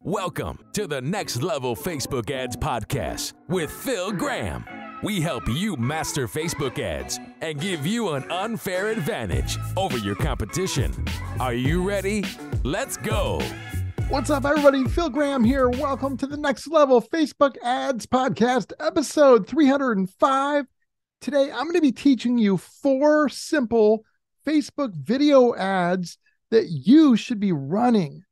Welcome to the Next Level Facebook Ads Podcast with Phil Graham. We help you master Facebook ads and give you an unfair advantage over your competition. Are you ready? Let's go. What's up, everybody? Phil Graham here. Welcome to the Next Level Facebook Ads Podcast, episode 305. Today, I'm going to be teaching you 4 simple Facebook video ads that you should be running.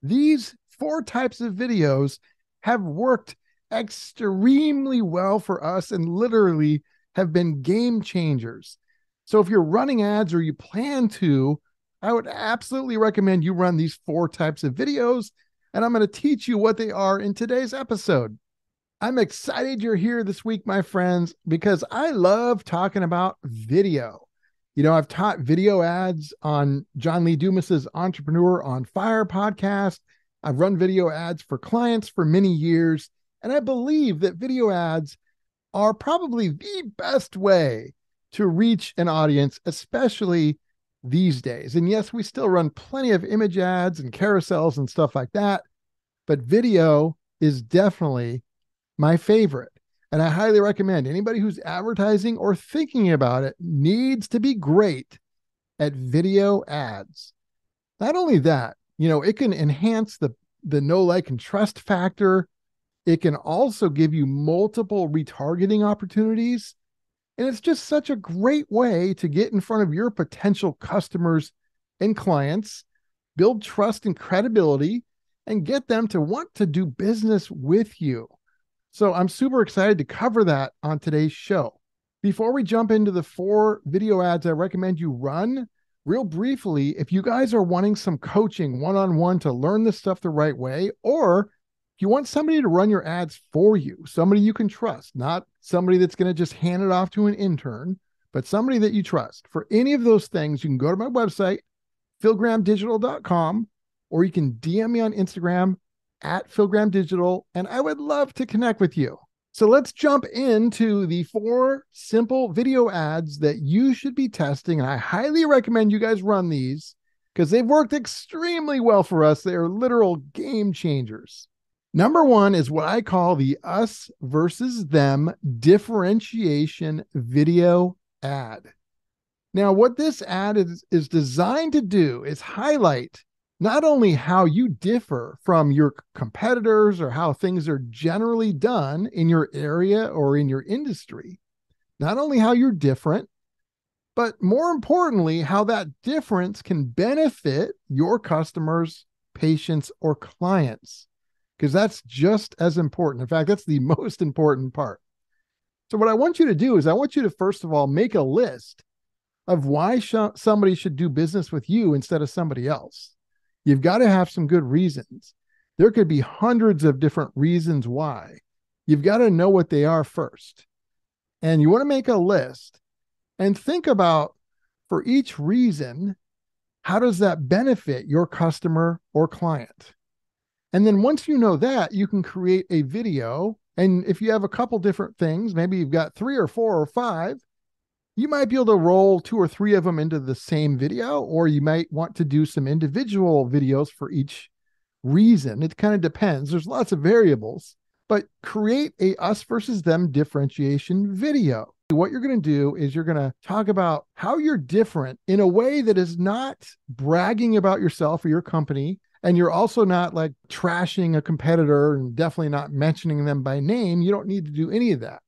These 4 types of videos have worked extremely well for us and literally have been game changers. So if you're running ads or you plan to, I would absolutely recommend you run these 4 types of videos, and I'm going to teach you what they are in today's episode. I'm excited you're here this week, my friends, because I love talking about video. You know, I've taught video ads on John Lee Dumas's Entrepreneur on Fire podcast. I've run video ads for clients for many years, and I believe that video ads are probably the best way to reach an audience, especially these days. And yes, we still run plenty of image ads and carousels and stuff like that, but video is definitely my favorite. And I highly recommend anybody who's advertising or thinking about it needs to be great at video ads. Not only that, you know, it can enhance the know, like, and trust factor. It can also give you multiple retargeting opportunities. And it's just such a great way to get in front of your potential customers and clients, build trust and credibility, and get them to want to do business with you. So I'm super excited to cover that on today's show. Before we jump into the 4 video ads I recommend you run, real briefly, if you guys are wanting some coaching one-on-one to learn this stuff the right way, or if you want somebody to run your ads for you, somebody you can trust, not somebody that's going to just hand it off to an intern, but somebody that you trust. For any of those things, you can go to my website, philgrahamdigital.com, or you can DM me on Instagram at philgrahamdigital, and I would love to connect with you. So let's jump into the 4 simple video ads that you should be testing. And I highly recommend you guys run these because they've worked extremely well for us. They are literal game changers. Number 1 is what I call the us versus them differentiation video ad. Now, what this ad is designed to do is highlight not only how you differ from your competitors or how things are generally done in your area or in your industry, not only how you're different, but more importantly, how that difference can benefit your customers, patients, or clients, because that's just as important. In fact, that's the most important part. So what I want you to do is I want you to, first of all, make a list of why somebody should do business with you instead of somebody else. You've got to have some good reasons. There could be hundreds of different reasons why. You've got to know what they are first. And you want to make a list and think about, for each reason, how does that benefit your customer or client? And then once you know that, you can create a video. And if you have a couple different things, maybe you've got 3 or 4 or 5, you might be able to roll 2 or 3 of them into the same video, or you might want to do some individual videos for each reason. It kind of depends. There's lots of variables, but create a us versus them differentiation video. What you're going to do is you're going to talk about how you're different in a way that is not bragging about yourself or your company. And you're also not like trashing a competitor and definitely not mentioning them by name. You don't need to do any of that.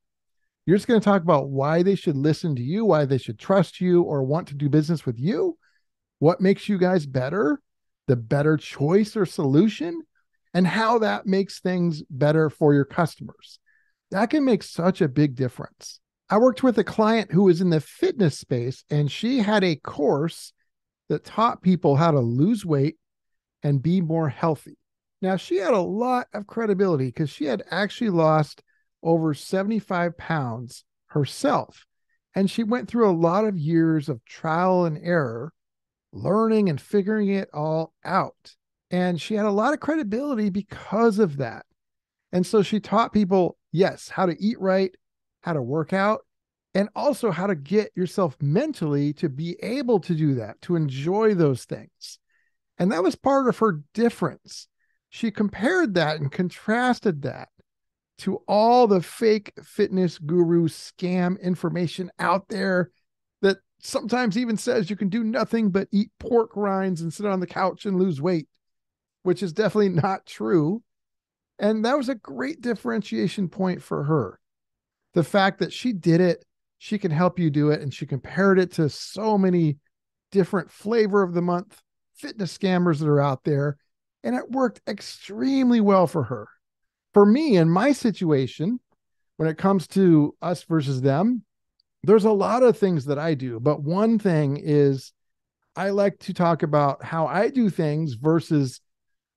You're just going to talk about why they should listen to you, why they should trust you or want to do business with you, what makes you guys better, the better choice or solution, and how that makes things better for your customers. That can make such a big difference. I worked with a client who was in the fitness space, and she had a course that taught people how to lose weight and be more healthy. Now, she had a lot of credibility because she had actually lost over 75 pounds herself. And she went through a lot of years of trial and error, learning and figuring it all out. And she had a lot of credibility because of that. And so she taught people, yes, how to eat right, how to work out, and also how to get yourself mentally to be able to do that, to enjoy those things. And that was part of her difference. she compared that and contrasted that to all the fake fitness guru scam information out there that sometimes even says you can do nothing but eat pork rinds and sit on the couch and lose weight, which is definitely not true. And that was a great differentiation point for her. The fact that she did it, she can help you do it, and she compared it to so many different flavor of the month fitness scammers that are out there, and it worked extremely well for her. For me, in my situation, when it comes to us versus them, there's a lot of things that I do, but one thing is I like to talk about how I do things versus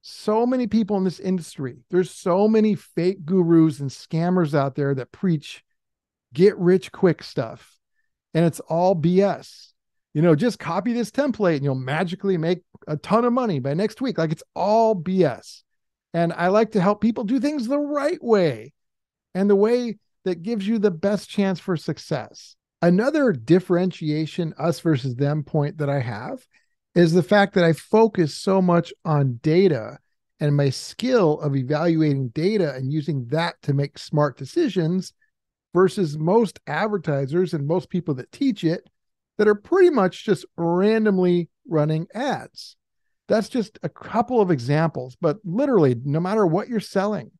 so many people in this industry. There's so many fake gurus and scammers out there that preach get rich quick stuff, and it's all BS. Just copy this template and you'll magically make a ton of money by next week. Like, it's all BS. And I like to help people do things the right way and the way that gives you the best chance for success. Another differentiation, us versus them point that I have is the fact that I focus so much on data and my skill of evaluating data and using that to make smart decisions versus most advertisers and most people that teach it that are pretty much just randomly running ads. That's just a couple of examples, but literally, no matter what you're selling,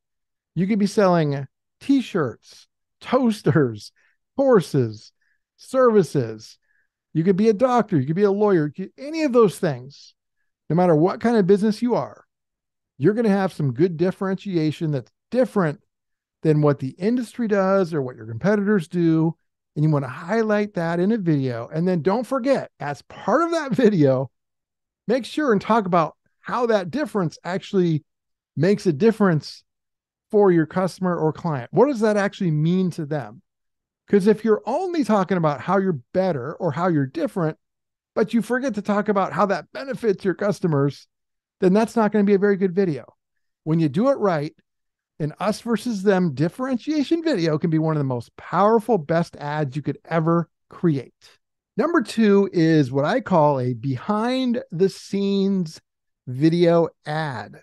you could be selling t-shirts, toasters, courses, services. You could be a doctor, you could be a lawyer, any of those things. No matter what kind of business you are, you're going to have some good differentiation that's different than what the industry does or what your competitors do. And you want to highlight that in a video. And then don't forget, as part of that video, make sure and talk about how that difference actually makes a difference for your customer or client. What does that actually mean to them? Because if you're only talking about how you're better or how you're different, but you forget to talk about how that benefits your customers, then that's not going to be a very good video. When you do it right, an us versus them differentiation video can be one of the most powerful, best ads you could ever create. Number 2 is what I call a behind the scenes video ad.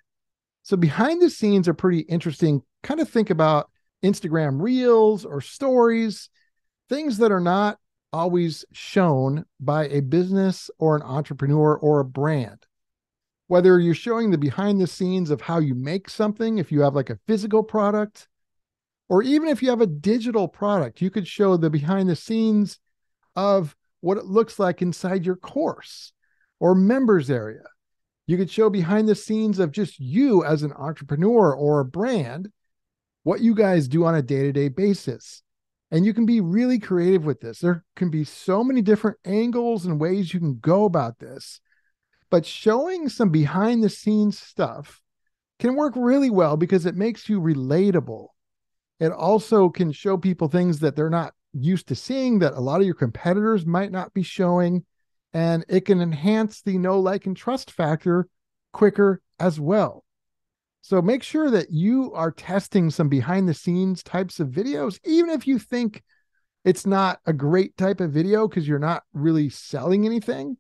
So behind the scenes are pretty interesting. Kind of think about Instagram Reels or stories, things that are not always shown by a business or an entrepreneur or a brand. Whether you're showing the behind the scenes of how you make something, if you have like a physical product, or even if you have a digital product, you could show the behind the scenes of what it looks like inside your course or members area. You could show behind the scenes of just you as an entrepreneur or a brand, what you guys do on a day-to-day basis. And you can be really creative with this. There can be so many different angles and ways you can go about this. But showing some behind the scenes stuff can work really well because it makes you relatable. It also can show people things that they're not used to seeing that a lot of your competitors might not be showing. And it can enhance the know, like, and trust factor quicker as well. So make sure that you are testing some behind the scenes types of videos, even if you think it's not a great type of video because you're not really selling anything.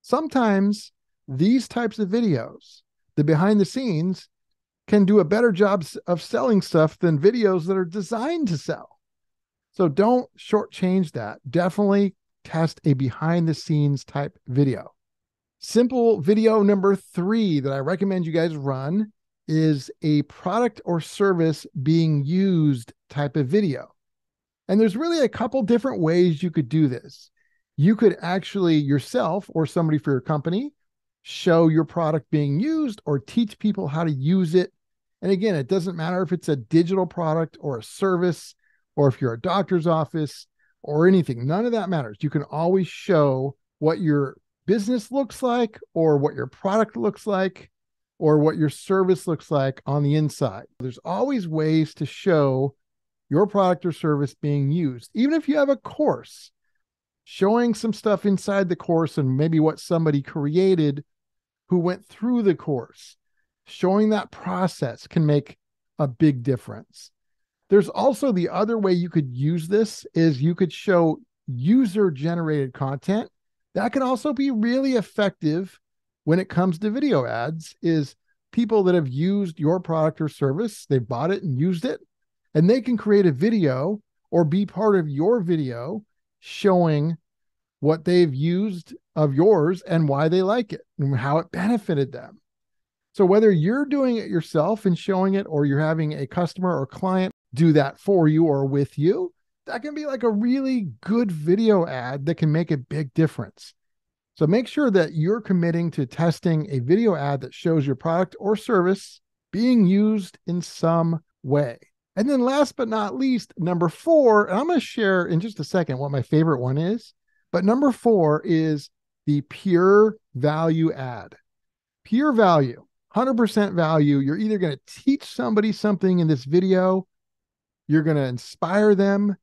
Sometimes these types of videos, the behind the scenes, can do a better job of selling stuff than videos that are designed to sell. So don't shortchange that. Definitely test a behind the scenes type video. Simple video number 3 that I recommend you guys run is a product or service being used type of video. And there's really a couple different ways you could do this. You could actually yourself or somebody for your company show your product being used or teach people how to use it. And again, it doesn't matter if it's a digital product or a service, or if you're a doctor's office or anything, none of that matters. You can always show what your business looks like or what your product looks like or what your service looks like on the inside. There's always ways to show your product or service being used. Even if you have a course, showing some stuff inside the course and maybe what somebody created who went through the course, showing that process can make a big difference. There's also the other way you could use this is you could show user-generated content. That can also be really effective when it comes to video ads, is people that have used your product or service. They've bought it and used it, and they can create a video or be part of your video showing what they've used of yours and why they like it and how it benefited them. So whether you're doing it yourself and showing it, or you're having a customer or client do that for you or with you, that can be like a really good video ad that can make a big difference. So make sure that you're committing to testing a video ad that shows your product or service being used in some way. And then last but not least, number 4, and I'm going to share in just a second what my favorite one is, but number 4 is the pure value ad. Pure value, 100% value. You're either going to teach somebody something in this video, you're going to inspire them.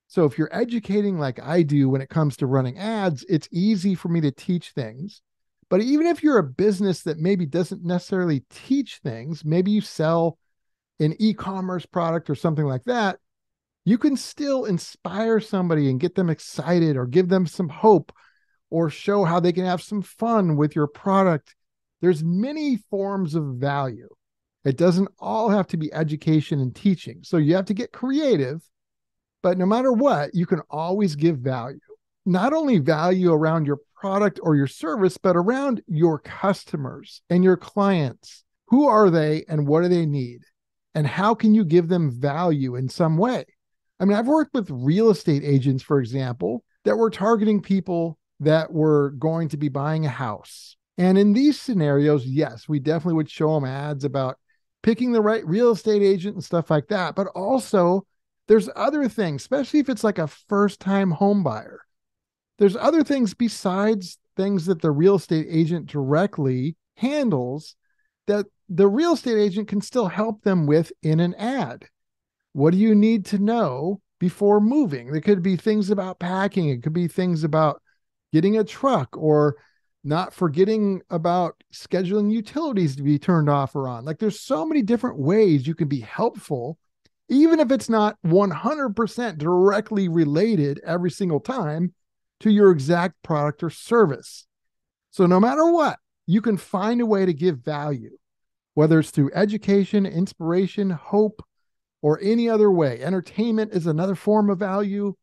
So if you're educating like I do when it comes to running ads, it's easy for me to teach things. But even if you're a business that maybe doesn't necessarily teach things, maybe you sell an e-commerce product or something like that, you can still inspire somebody and get them excited or give them some hope or show how they can have some fun with your product. There's many forms of value. It doesn't all have to be education and teaching. So you have to get creative, but no matter what, you can always give value. Not only value around your product or your service, but around your customers and your clients. Who are they and what do they need? And how can you give them value in some way? I mean, I've worked with real estate agents, for example, that were targeting people that were going to be buying a house. And in these scenarios, yes, we definitely would show them ads about picking the right real estate agent and stuff like that. But also, there's other things, especially if it's like a first-time home buyer. There's other things besides things that the real estate agent directly handles that the real estate agent can still help them with in an ad. What do you need to know before moving? There could be things about packing. It could be things about getting a truck, or not forgetting about scheduling utilities to be turned off or on. Like, there's so many different ways you can be helpful, even if it's not 100% directly related every single time to your exact product or service. So no matter what, you can find a way to give value, whether it's through education, inspiration, hope, or any other way. Entertainment is another form of value.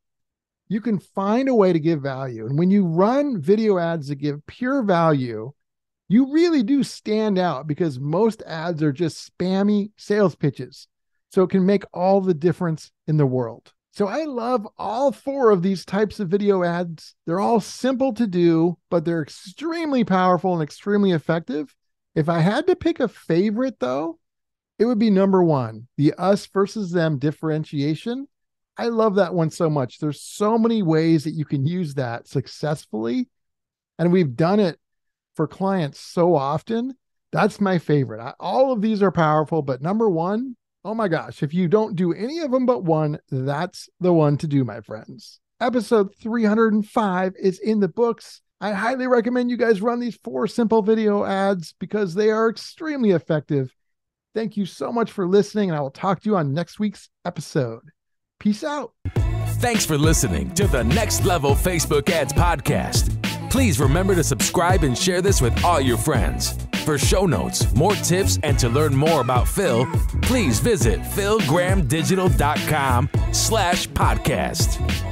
You can find a way to give value. And when you run video ads that give pure value, you really do stand out, because most ads are just spammy sales pitches. So it can make all the difference in the world. So I love all 4 of these types of video ads. They're all simple to do, but they're extremely powerful and extremely effective. If I had to pick a favorite, though, it would be number 1, the us versus them differentiation. I love that one so much. There's so many ways that you can use that successfully, and we've done it for clients so often. That's my favorite. All of these are powerful, but number 1, oh my gosh, if you don't do any of them but one, that's the one to do, my friends. Episode 305 is in the books. I highly recommend you guys run these 4 simple video ads because they are extremely effective. Thank you so much for listening, and I will talk to you on next week's episode. Peace out. Thanks for listening to the Next Level Facebook Ads Podcast. Please remember to subscribe and share this with all your friends. For show notes, more tips, and to learn more about Phil, please visit philgrahamdigital.com/podcast.